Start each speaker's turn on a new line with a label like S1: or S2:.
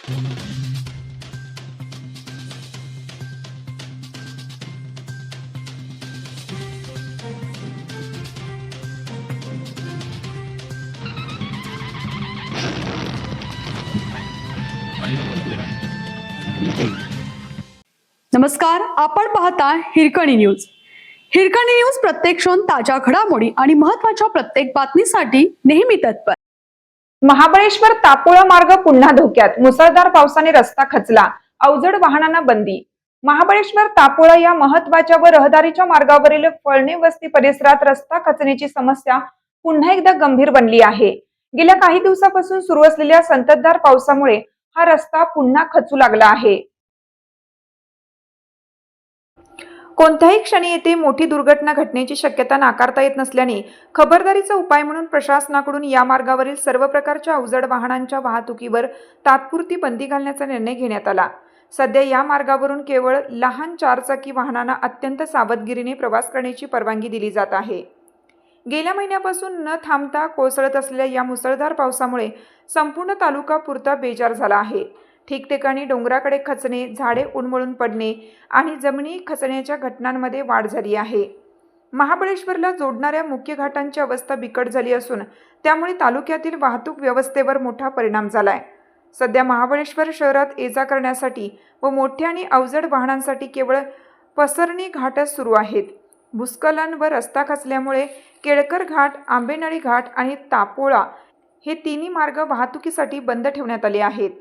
S1: नमस्कार, आपण पाहता हिरकणी न्यूज. हिरकणी न्यूज प्रत्येक क्षण ताज्या घडामोडी आणि महत्त्वाच्या प्रत्येक बातमीसाठी नेहमी तत्पर.
S2: महाबळेश्वर तापोळा मार्ग पुन्हा धोक्यात. मुसळधार पावसाने रस्ता खचला, अवजड वाहनांना बंदी. महाबळेश्वर तापोळा या महत्त्वाच्या व रहदारीच्या मार्गावरील फळणे वस्ती परिसरात रस्ता खचण्याची समस्या पुन्हा एकदा गंभीर बनली आहे. गेल्या काही दिवसापासून सुरू असलेल्या संततधार पावसामुळे हा रस्ता पुन्हा खचू लागला आहे. कोणत्याही क्षणी येथे मोठी दुर्घटना घडण्याची शक्यता नाकारता येत नसल्याने खबरदारीचा उपाय म्हणून प्रशासनाकडून या मार्गावरील सर्व प्रकारच्या अवजड वाहनांच्या वाहतुकीवर तात्पुरती बंदी घालण्याचा निर्णय घेण्यात आला. सध्या या मार्गावरून केवळ लहान चारचाकी वाहनांना अत्यंत सावधगिरीने प्रवास करण्याची परवानगी दिली जात आहे. गेल्या महिन्यापासून न थांबता कोसळत असलेल्या या मुसळधार पावसामुळे संपूर्ण तालुका पुरता बेजार झाला आहे. ठिकठिकाणी डोंगराकडे खचणे, झाडे उन्मळून पडणे आणि जमिनी खचण्याच्या घटनांमध्ये वाढ झाली आहे. महाबळेश्वरला जोडणाऱ्या मुख्य घाटांची अवस्था बिकट झाली असून त्यामुळे तालुक्यातील वाहतूक व्यवस्थेवर मोठा परिणाम झालाय. सध्या महाबळेश्वर शहरात ये-जा करण्यासाठी व मोठ्या आणि अवजड वाहनांसाठी केवळ पसरणी घाटच सुरू आहेत. भूस्खलन व रस्ता खचल्यामुळे केळकर घाट, आंबेनळी घाट आणि तापोळा हे तिन्ही मार्ग वाहतुकीसाठी बंद ठेवण्यात आले आहेत.